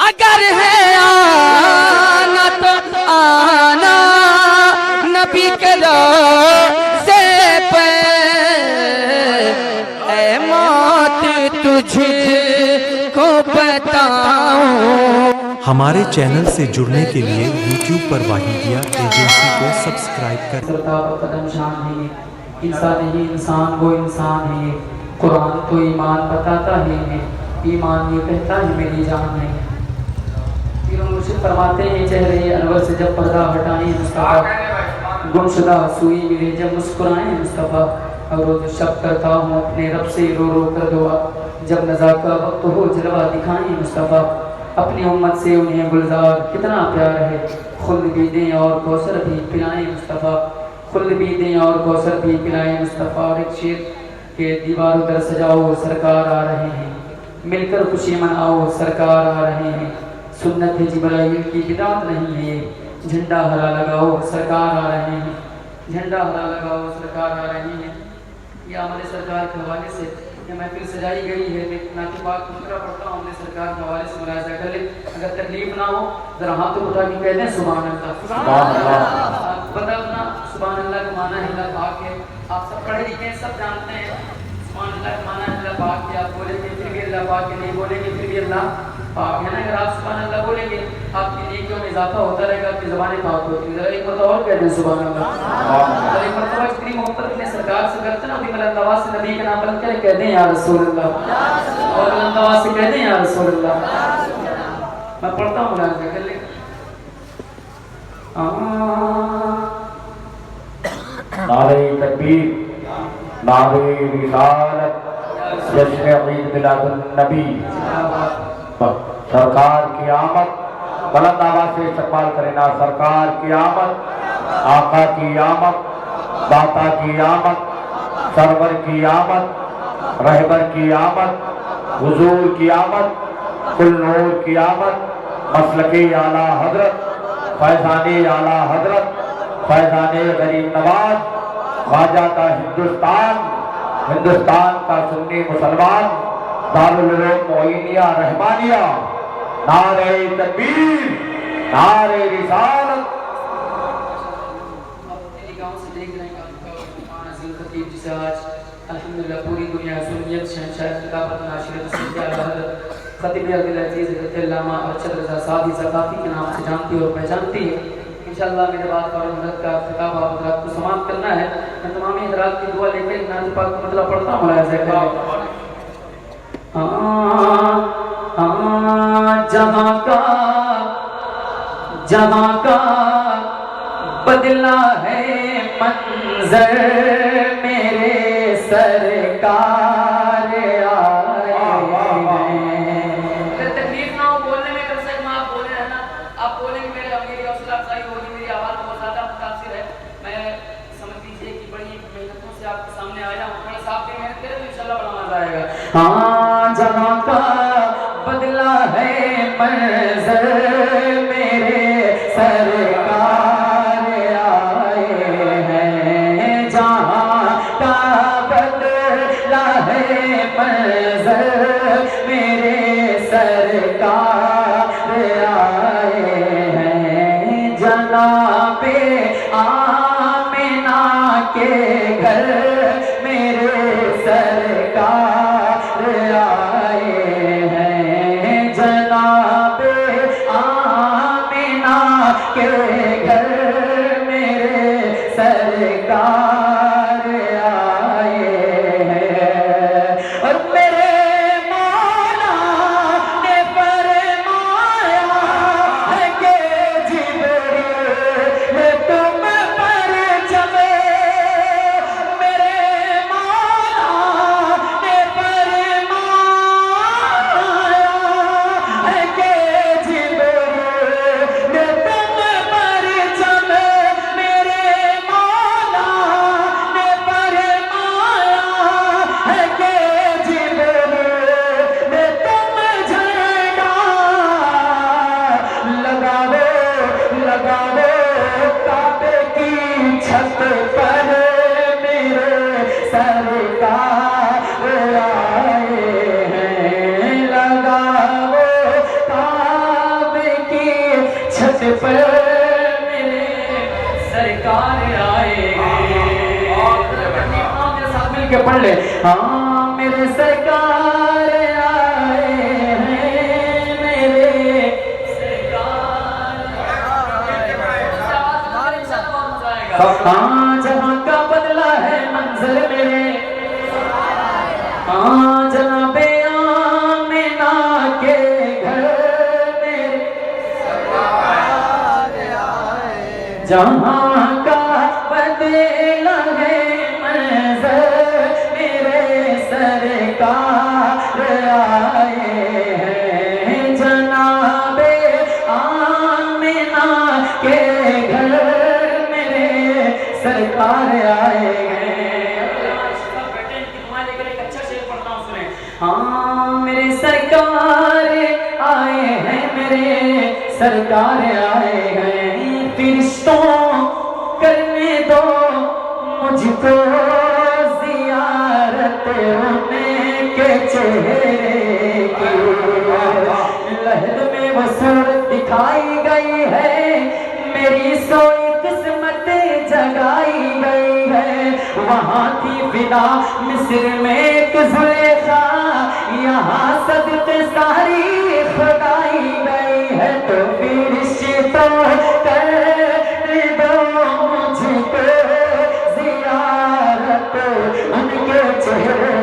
अगर है आना तो आना नबी के रोज़े पे, ऐ मौत तुझको बताऊं। हमारे चैनल से जुड़ने के लिए YouTube पर वाहिदिया एजेंसी को सब्सक्राइब करें। कदम शान है, इंसान ही इंसान वो इंसान है, कुरान तो ईमान बताता है, ईमान ये कहता है मेरी जान है। पीर मुर्शिद फरमाते हैं चेहरे अनवर से जब पर्दा हटाएं मुस्तफा, गुमशुदा सुई मिले जब मुस्कुराएं मुस्तफा, और रोज शब करता हूँ अपने रब से रो रो कर दुआ, जब नज़ा का वक्त हो जलवा दिखाएं मुस्तफा, अपनी उम्मत से उन्हें गुलजार कितना प्यार है, खुद भी दें और कौसर भी पिलाएं मुस्तफ़ा, खुद भी दें और कौसर भी पिलाएं मुस्तफ़ा। और एक शेर के दीवारों पर सजाओ सरकार आ रहे हैं, मिलकर खुशी मनाओ सरकार आ रहे हैं, सुन्नत है जिब्राइल की बिदात नहीं है, झंडा हरा लगाओ सरकार आ रहे हैं, झंडा हरा लगाओ सरकार आ रहे हैं। यह हमारे सरकार के हवाले से यह महफिल सजाई गई है। मैं नाते पाक मुकरा पढ़ता हूँ अपने सरकार के हवाले से मुलाज़ा कर ले, अगर तकलीफ ना हो जरा हाथ उठा के कह दें सुभान अल्लाह। पता अपना सुभान अल्लाह का माना है अल्लाह पाक है, आप सब पढ़े लिखे हैं सब जानते हैं। सुभान अल्लाह का माना है अल्लाह पाक है, आप बोलेंगे फिर भी अल्लाह पाक है, नहीं बोलेंगे फिर भी अल्लाह पाक है ना। अगर आप सुभान अल्लाह बोलेंगे आपकी नेकियों में इजाफा होता रहेगा, आपकी ज़बानें पाक होती है। एक मरतबा और कह दें सुभान अल्लाह। और एक मरतबा इतनी मोहब्बत अपने सरकार से करते ना, अभी मलंदवा से नबी का नाम बुलंद करके कह दें या रसूल अल्लाह, और मलंदवा से कह दें या रसूल अल्लाह। मैं पढ़ता हूँ मुलाज़ा कर ले। नारे तकबीर, नारे रिसालत, जश्न ईद मिलादुन नबी, सरकार की आमद, बुलंद आवाज से इस्तकबाल करें ना। सरकार की आमद, आका की आमद, दाता की आमद, सरवर की आमद, रहबर की आमद, हुजूर की आमद, कुल नूर की आमद, मसलके आला हजरत, फैजाने आला हजरत, फैजाने गरीब नवाज, ख्वाजा का हिंदुस्तान, हिंदुस्तान का सुन्नी मुसलमान, दारुल उलूम मोइनिया रहमानिया, नारे तकबीर, नारे रिसालत। जिसे आज अल्हम्दुलिल्लाह पूरी दुनिया सुन्नियत शहंशाह खिलाफत नाशिरत सैयद हज़रत खतीब अब्दुल अजीज अल्लामा अरशद रज़ा सादी ज़काफ़ी के नाम से जानती और पहचानती है। इंशाअल्लाह मेरे बाद और मदद का खिताब आप हज़रात को समाप्त करना है। मैं तमाम हज़रात की दुआ लेकर नाज़ पाक का मतलब पढ़ता हूँ मुलाज़ा करें। जहाँ का बदला है मंजर मेरे सरकार आए हैं। तकलीफ ना हो बोलने में, कम से कम आप बोले है ना, आप बोलेंगे मेरी हौसला अफजाई होगी, मेरी आवाज़ बहुत ज़्यादा मुतासिर है। मैं समझ लीजिए कि बड़ी मेहनतों से आपके सामने आया हूँ, थोड़ा सा आप भी मेहनत करें तो इंशाल्लाह बड़ा मज़ा आएगा। हाँ, जहाँ का बदला है मंजर मेरे सरकार आए हैं, जहाँ का बदला है मंजर मेरे सरकार आए हैं, जनाबे आमिना के घर मेरे सरकार आए हैं, जनाबे पर मेरे सरकार आए हैं। हाँ मेरे साथ मिलके पढ़ ले। हाँ मेरे सरकार आए हैं, मेरे सरकार। हाँ जहाँ का बदला है मंजर मेरे, हाँ जनाबे आमिना के घर मेरे, जहाँ का बदला है मंजर मेरे सरकार आए हैं। जनाबे आमिना के घर मेरे सरकार आए हैं। हाँ मेरे सरकार आए हैं, मेरे सरकार आए हैं। फिरिश्तों करने दो मुझको जियारत उनके चेहरे की। लहद में वो सूरत दिखाई गई है, मेरी सोई किस्मत जगाई गई है। वहाँ थी फिदा मिस्र में एक जुलेखा, यहाँ सदक़े सारी खुदाई गई है। तो फिरिश्तों करने दो मुझको जियारत उनके चेहरे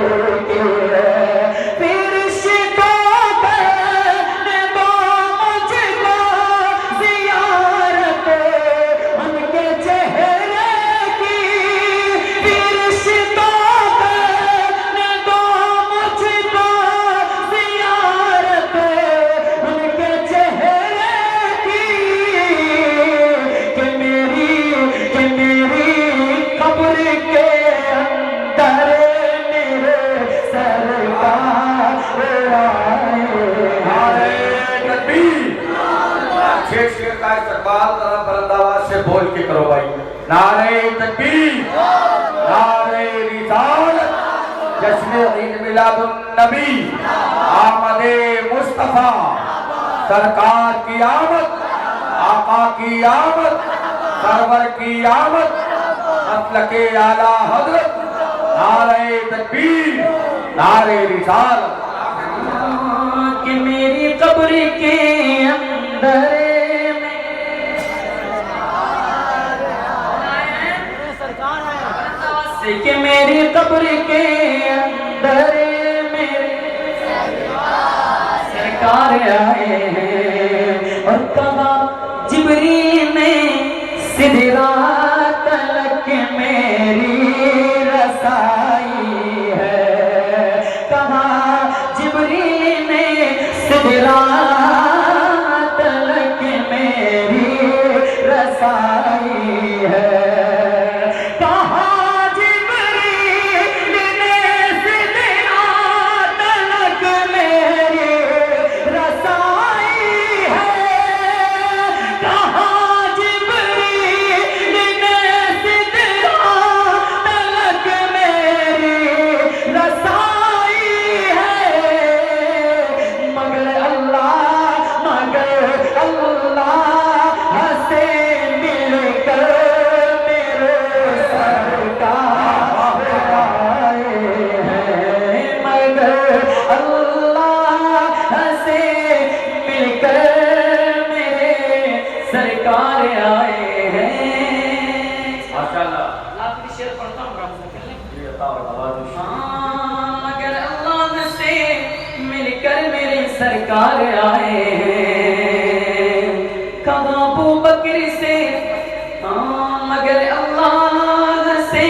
की। फिरिश्तों करने दो मुझको जियारत उनके चेहरे की। फिरिश्तों करने दो मुझको जियारत उनके चेहरे की। कि मेरी कब्र के अंदर मेरे सरकार आए। शेर शेर का इस्तकबाल तरह बुलंद आवाज से बोल के करो भाई। नारे तकबीर, नारे रिसालत, जश्न ईद मिलादुन नबी, आमदे मुस्तफा, सरकार की आमद, आका की आमद, सरवर की आमद, मसलके आला हजरत। नारे तकबीर, नारे रिसालत। कि मेरी कब्र के अंदर कि मेरी कब्र के अंदर मेरे सरकार आए हैं। और कहा जिब्रील ने सिदरा तलक मेरी रसाई है। कहा जिब्रील ने सिदरा तलक मेरी रसाई है। सरकार आए हैं। माशाअल्लाह। आखिरी शेर पढ़ता हूँ मगर अल्लाह से मिलकर मेरे सरकार आए हैं। कहा अबू बकर से, मगर अल्लाह से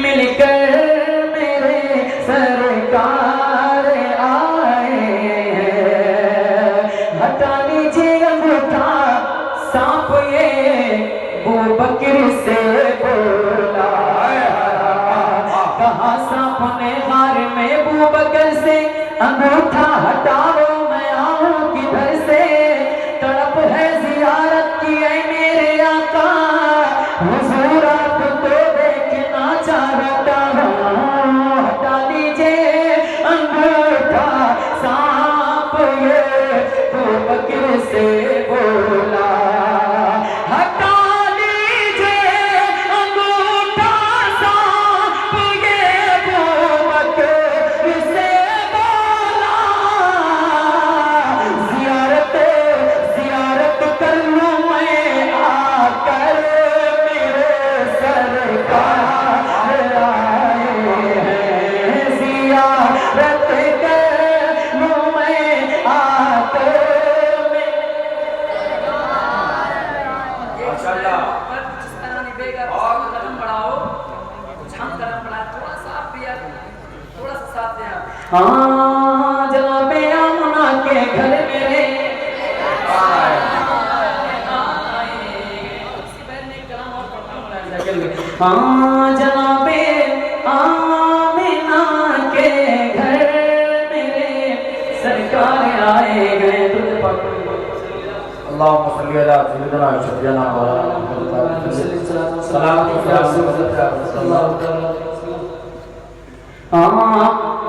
मिलकर मेरे सरकार आए हैं। हटा लीजिए अंगूठा सांप ये अबू बकर से बोला। कहा सांप ने हार में अबू बकर से अंगूठा हटाओ, मैं आऊं किधर से। तड़प है जियारत की ऐ मेरे आका, हुजूर आपको देखना चाहता हूँ। हटा लीजिए अंगूठा सांप ये अबू बकर से बोला। हाँ जनाबे आमना के घर मेरे हाँ जनाबे आमिना के घर मेरे सरकार आए गए तुझ पर अल्लाहुम्मा सल्ली अला सय्यिदिना शफीना हाँ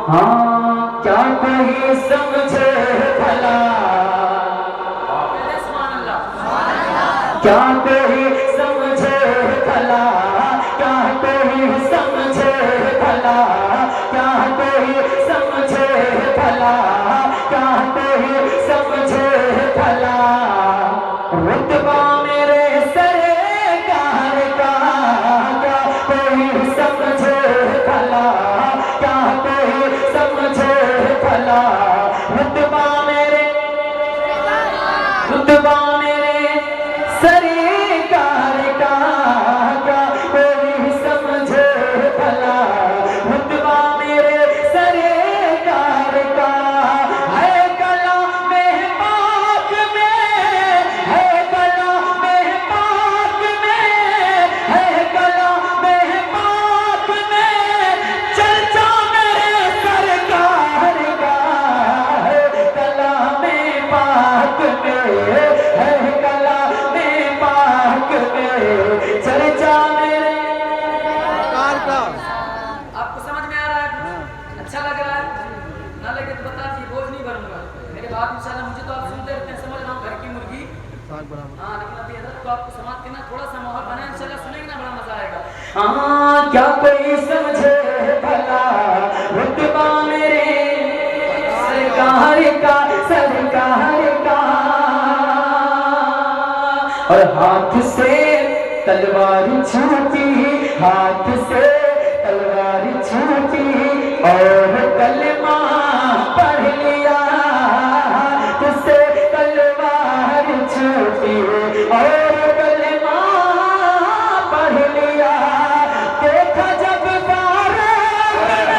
हाँ क्या कोई समझे भला क्या कोई समझे भला क्या कोई समझे भला क्या कोई समझे भला क्या कोई समझे भला रुतबा मेरे सरकार का क्या कोई समझे भला क्या कोई समझे भला रुतबा मेरे सरकार का क्या कोई समझे भला रुतबा मेरे सरकार का है कला में पाक में है कला में पाक में है कला में पाक में चर्चा मेरे सरकार का है कला में पाक में है कला में पाक में चर्चा मेरे आपको समझ में आ रहा है? अच्छा लग रहा है? ना लगे तो बता दीजिए, बोझ नहीं बनूंगा। मेरे बात इंशाल्लाह मुझे तो आप सुनते रहते हैं, समझ रहा हूँ, घर की मुर्गी। हाँ, लेकिन अभी हजरत को आपको समाप्त करना, थोड़ा सा माहौल बना, इंशाल्लाह सुनेंगे ना, बड़ा मजा आएगा। हाँ क्या कोई समझे भला रुतबा मेरे सरकार का और हाथ से तलवार छूटी हाथ से तलवार छूटी और कलमा पढ़ लिया हाथ से तलवार छूटी और कलमा पढ़ लिया देखा जब फारूक ने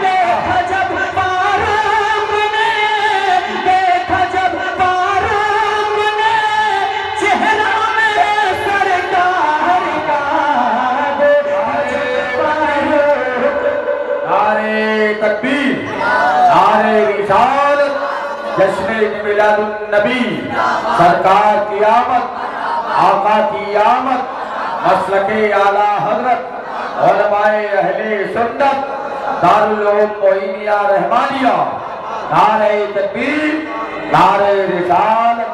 देखा जब फारूक ने देखा जब फारूक ने चेहरा मेरे सरकार का देखा जब फारूक नारे तकबीर नारे रिसालत जश्न मिलादुन नबी सरकार की आमद आका की आमद मसलके आला हजरत उलमाए अहले सुन्नत दारुल उलूम मोइनिया रहमानिया नारे तकबीर नारे रिसालत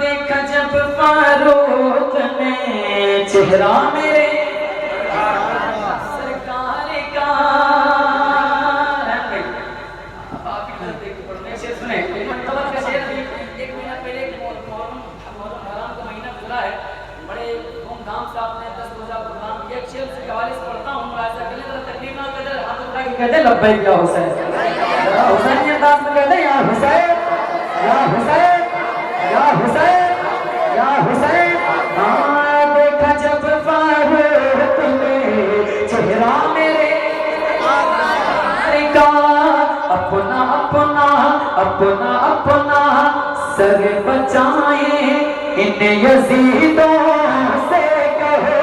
देखा जब फारूक ने चेहरा मेरे सरकार का आप इधर देख पढ़ने से सुने तवज्जो का शेर भी एक महीना पहले मुहर्रम हराम का महीना गुजरा है, बड़े धूमधाम से आपने 10 रोजा प्रोग्राम किया। एक शेर से हवाले से पढ़ता हूँ, मुलाहिजा करें, जरा तकलीफ ना करें, हाथ उठा के कहते लब्बैक या हुसैन, हुसैन के अंदाज में कहते या हुसैन या हुसैन या हुसैन या हुसैन। हाँ देखा जब फारूक ने चेहरा मेरे का अपना अपना अपना अपना सर बचाए इन यजीदों से कहो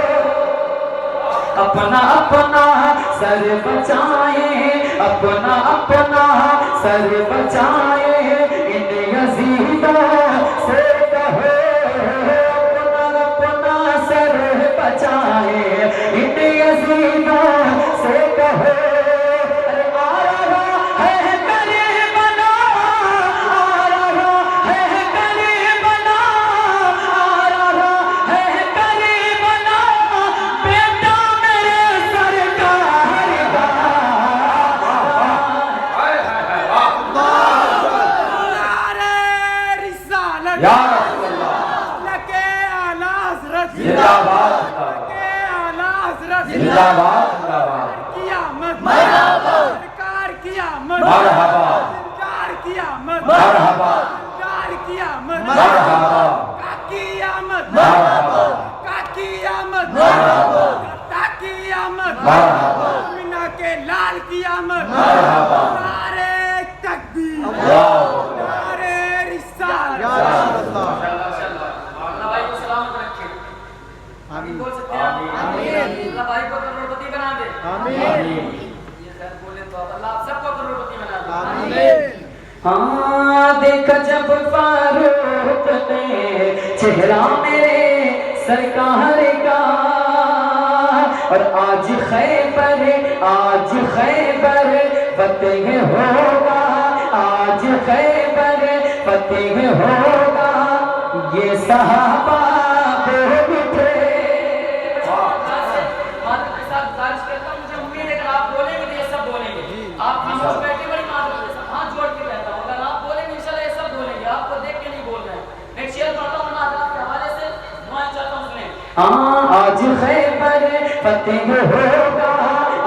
अपना अपना सर बचाए अपना अपना सर बचाए इन यजीदों से कहो अपना अपना सर बचाए इन यजीदों से कहो अरे आ रहा है करीबना आ रहा है करीबना आ रहा है करीबना बेटा मेरे सरकार का या जिंदाबाद जिंदाबाद जिंदाबाद सरकार की आमद मरहबा सरकार की आमद मरहबा सरकार की आमद मरहबा काकी आमद मरहबा काकी आमद मरहबा काकी मरहबा मीना के लाल की आमद, मरहबा नारे तकबीर, अल्लाहु नारे रिसालत। अल्लाह भाई को सलामत रखे। आमीन बोल सकते हैं? आमीन। अल्लाह भाई को करोड़पति बना दे। आमीन। ये सर बोले तो अल्लाह आप सबको करोड़पति बना दे। आमीन। हाँ देखा जब फारूक ने चेहरा मेरे सरकार का, और आज खैबर फतेह होगा, आज खैबर फतेह होगा, ये सहाबा बोल उठे। मात्र के साथ गुजारिश करता हूं, मुझे उम्मीद है कि आप बोलेंगे तो ये सब बोलेंगे। आप खामोश बैठे बड़ी मात्र के साथ हाथ जोड़ के कहता हूं, अगर आप बोलेंगे इंशाल्लाह ये सब बोलेंगे। आपको देख के नहीं बोल रहे हैं। मैं एक शेर पढ़ता हूं हजरत के हवाले से, दुआएं चाहता हूं सुने। आज खैबर फतेह होगा,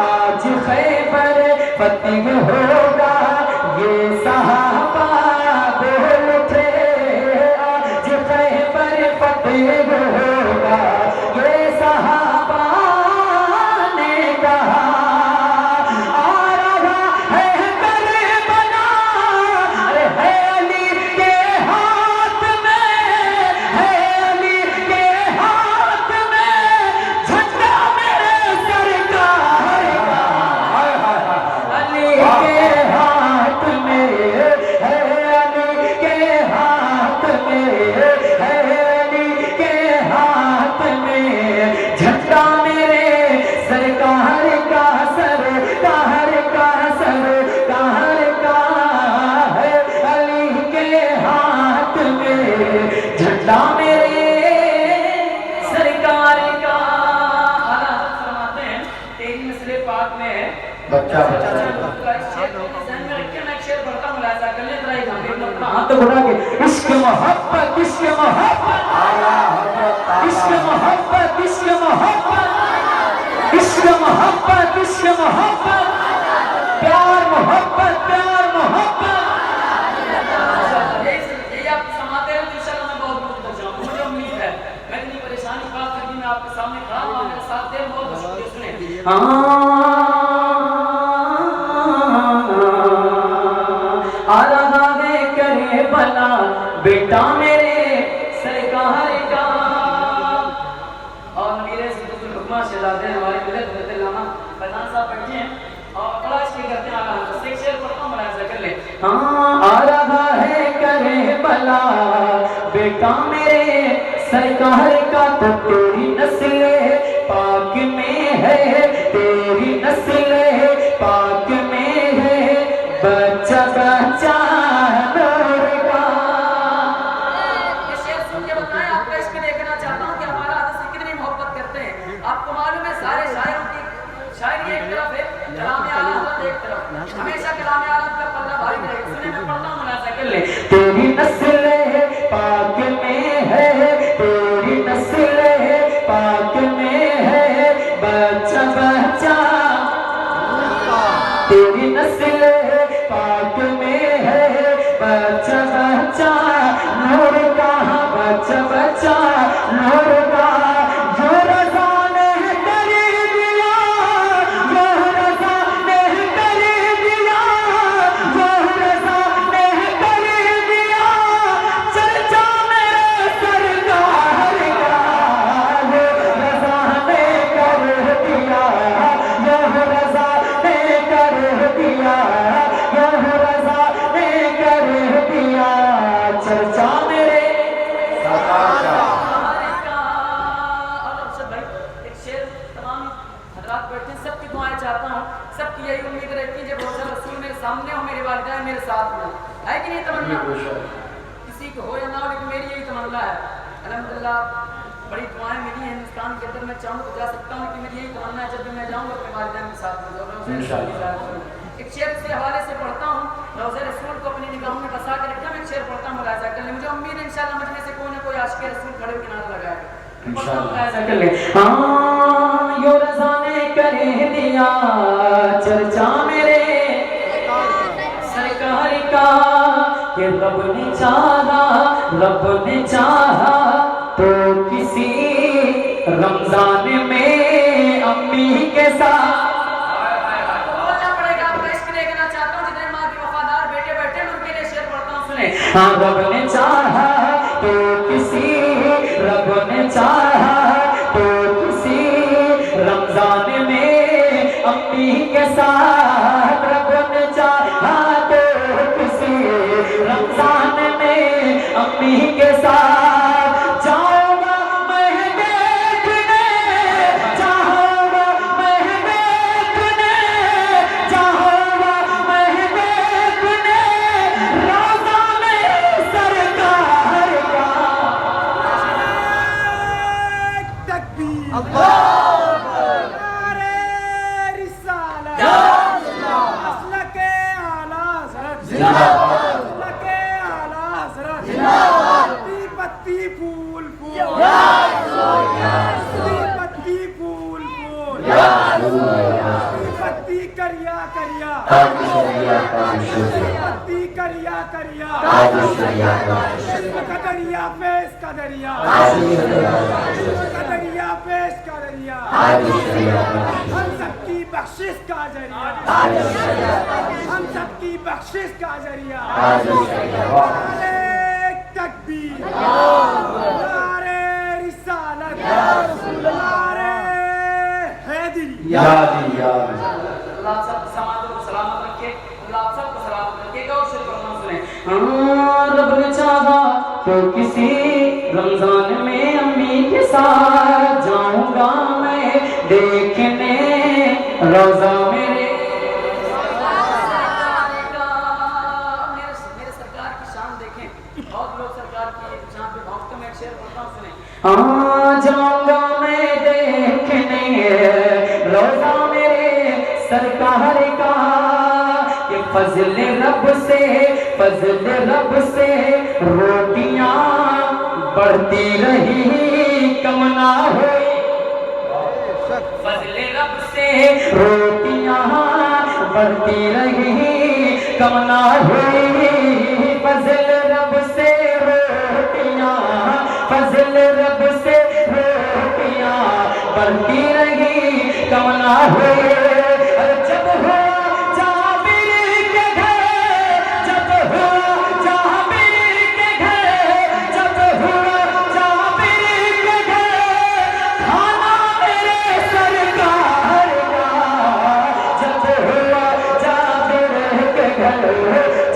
आज खैबर फतेह होगा, ये सहाबा बोल उठे। आज खैबर फतेह होगा, ये सहाबा ने कहा, आ रहा है करबला, अरे है अली के हाथ में, है अली के हाथ में, झंडा मेरे सरकार का, अली के हाथ में, है अली के हाथ में, है अली के हाथ में, झंडा मेरे सरकार का, सरकार का, सरकार का, है अली के हाथ में, झंडा मेरे सरकार का। आला हज़रत फरमाते हैं, तेरी मिसरे पाक में है बच्चा बच्चा हाथ बढ़ा के इश्क मोहब्बत, इश्क मोहब्बत, आला हजरत इश्क मोहब्बत, इश्क मोहब्बत, इश्क मोहब्बत, इश्क मोहब्बत, प्यार मोहब्बत, प्यार मोहब्बत। यही आप समाते हैं तो इंशाल्लाह मैं बहुत दूर तक जाऊंगा, मुझे उम्मीद है। मैं इतनी परेशानी का फिर भी मैं आपके सामने खड़ा हूं, आप मेरे साथ दे, बहुत बहुत शुक्रिया। सुने आ रहा है करे भला बेटा मेरे सरकार का। और मेरे हुक्मा शहजादे हमारे मिलत बदलामा फैजान साहब बैठे हैं और बड़ा इसके करते हैं। आला हज़रत से एक शेर पढ़ता हूं, मुलाहिजा कर ले। हाँ आ रहा है करे भला बेटा मेरे सरकार का, तो तेरी नस्ल पाक में है, तेरी नस्ल पाक में है, बच्चा बच्चा नूर का। ये शेर सुन के बताएं, आपका इश्क देखना चाहता हूं कि हमारा हज़रत से कितनी मोहब्बत करते हैं। आपको मालूम है सारे शायरों की शायरी एक तरफ है, कलाम आला हज़रत एक तरफ। हमेशा कलाम आला का पल्ला भारी रहेगा। सुने मैं पढ़ता हूं, मुलाहिजा कर ले। तेरी नस्ल पाक में है, तेरी नस्ल पाक में है, बच्चा बच्चा, तेरी नस्ल पाक में है, बच्चा बच्चा नूर का, बच्चा बच्चा नूर का। जो रज़ा ने कर दिया, जो रज़ा ने कर दिया, जो रज़ा ने कर दिया, चर्चा मेरे सरकार का, जो रज़ा ने कर दिया, जो रज़ा ने कर दिया, जो रज़ा ने कर दिया, चर्चा मेरे सरकार का। और अरशद भाई एक शेर तमाम हजरात बैठे हैं, सबकी दुआएं चाहता हूँ, सबकी यही उम्मीद रहती है जब रोज़ा रसूल मेरे सामने हो, मेरे वालिदैन मेरे साथ में है कि नहीं तमन्ना? किसी को हो या ना हो, लेकिन मेरी यही तमन्ना है। अल्हम्दुलिल्लाह बड़ी दुआएं मिली हैं हिंदुस्तान के अंदर, मैं चाहूँ तो जा सकता हूँ, लेकिन मेरी यही तमन्ना है जब भी मैं जाऊँगा अपने वालिदैन के साथ में। एक शेर के हवाले से पढ़ता हूँ, रोज़े रसूल को अपनी निगाहों में बसा के रखा, मैं एक शेर पढ़ता हूँ, मुलाहिजा कर ले। मुझे उम्मीद है इंशाल्लाह मजलिस से कोई ना कोई आशिक़ रसूल खड़े होकर नारा लगाएगा। मुलाहिजा कर ले। हाँ यो रज़ा ने कर दिया, चर्चा मेरे सरकार का, कि रब ने चाहा, रब ने चाहा तो किसी रमजान में अम्मी अम्मी के साथ। बोलना पड़ेगा आपका, इसके लिए कहना चाहता हूँ जितने माँ के वफादार बेटे बैठे हैं उनके लिए शेर पढ़ता हूँ, सुने। हाँ रब ने चाहा तो किसी, रब ने चाहा तो किसी रमजान में अम्मी के साथ, रब ने चाहा तो किसी रमजान में अम्मी के साथ जाऊंगा मैं देखने, जाऊंगा मैं देखने, जाऊंगा मैं देखने रोज़ा में सरकार का। तकबीर नारे रिसालत मसलके आला हज़रत मसलके आला हज़रत पत्ती पत्ती फूल फूल पत्ती पत्ती फूल फूल पत्ती पत्ती करिया करिया पत्ती करिया करिया कदरिया पेश कदरिया कदरिया पेश कदरिया हम सबकी बख्शिश का जरिया, हम सबकी बख्शिश का जरिया। नारे तकबीर नारे रिसालत नारे हैदरी। अल्लाह आप सबको सलामत रखे, अल्लाह आप सबको सलामत रखे। एक और शेर पढ़ता हूँ, सुने। रब ने चाहा तो किसी रमजान में अम्मी के साथ जाऊंगा मैं देखने रोज़ा मेरे। मेरे सरकार की शान देखें, बहुत लोग सरकार की शान पे भौंकते हैं। मैं एक शेर पढ़ता हूँ, सुने। जाऊंगा मैं देखने रोज़ा मेरे सरकार का, ये फजल रब से रोटियां बढ़ती रही कम ना हुई, फजल रब से रोटियां बढ़ती रही कम ना हुई, फजल रब से रोटियां, फजल रब से रोटियां बढ़ती रही कम ना हुई। जब हुआ जाबिर के घर, जब हुआ जाबिर के घर, जब हुआ जाबिर के घर खाना मेरे सरकार का, जब हुआ जाबिर के घर,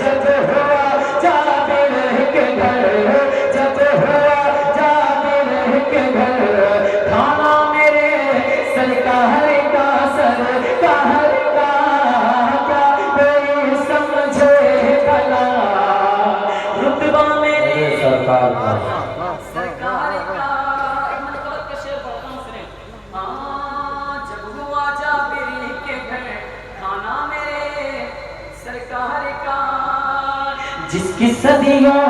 जब हुआ जाबिर के घर, जब हुआ जाबिर के घर खाना मेरे सरकार का, सरकार का क्या कोई समझे भला रुतबा मेरे सरकार का। सरकार का। एक मनकबत का शेर पढ़ता हूँ, सुने। जब हुआ जाबिर के घर खाना मेरे सरकार का, जिसकी सदियों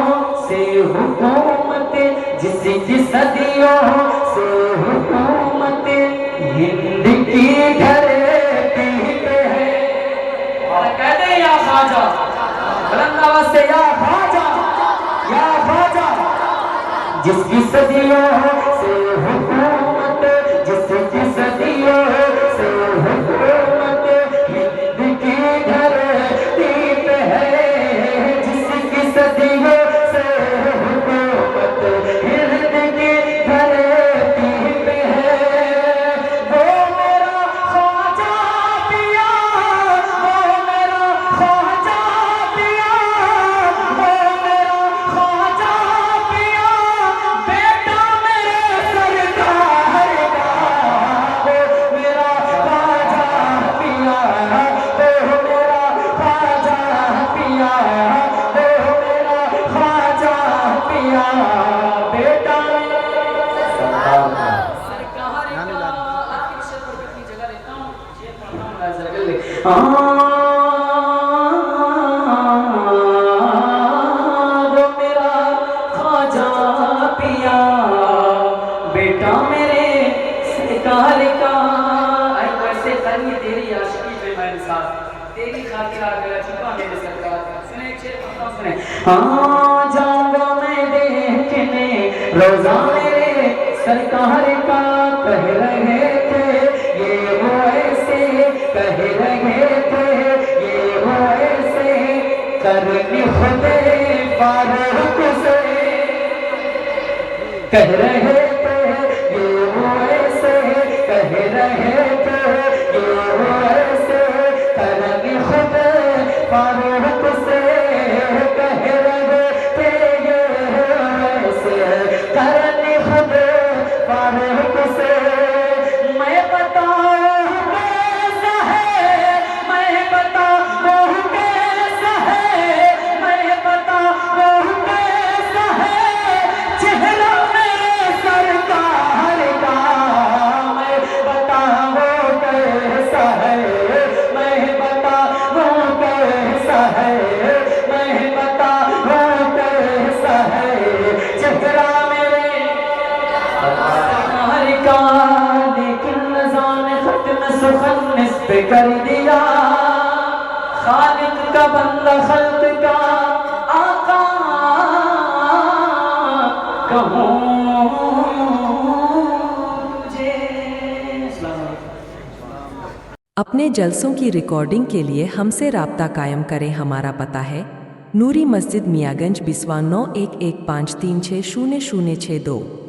से हुकूमत, जिसकी सदियों से हुकूमत हिंद की धरती पे है। और कहते हैं या ख्वाजा, बुलंद आवाज से या ख्वाजा, या ख्वाजा। जिसकी सदियों से हुकूमत, जिसकी सदियों से हुकूमत हिंद की धरती पे है, जिसकी सदियों से हुकूमत हिंद की धरती पे है, वो मेरा ख्वाजा पिया, वो मेरा ख्वाजा पिया, वो मेरा ख्वाजा पिया, बेटा मेरे सरकार का, वो मेरा ख्वाजा पिया, वो मेरा ख्वाजा पिया, वो मेरा ख्वाजा पिया, बेटा सरकार का। सरकार का। आखिर शेर पढ़ के अपनी जगह लेता हूँ, शेर पढ़ता हूँ मुलाज़ा कर ले। वो मेरा ख्वाजा पिया, बेटा मेरे सरकार का। आई वैसे करनी तेरी आशिकी पे मैं इंसान, तेरी खातिर आ गया छुपा मेरे सरकार का। सुने एक शेर पढ़ता हूँ, सुने। जाऊंगा मैं देखने रोज़ा मेरे सरकार का, कह रहे थे ये वो करनी खुदे फारूक से कह रहे थे ये वो ऐसे कह रहे थे ये वो ऐसे करनी खुदे फारूक से कह रहे थे ये ऐसे करनी खुदे फारूक से मैं बताऊं कैसा है मैं बताऊं कैसा है मैं बताऊं कैसा है चेहरा मेरे सरकार का मैं बताऊं कैसा है मैं बताऊं कैसा है मैं बताऊं कैसा है चेहरा मेरे सरकार का लेकिन नज़ान खत्म सुखन इस पे कर दिया खालिक का बंदा खल्क का आका कहूँ तुझे। अपने जलसों की रिकॉर्डिंग के लिए हमसे राब्ता कायम करें। हमारा पता है नूरी मस्जिद मियागंज बिस्वा 9115360062।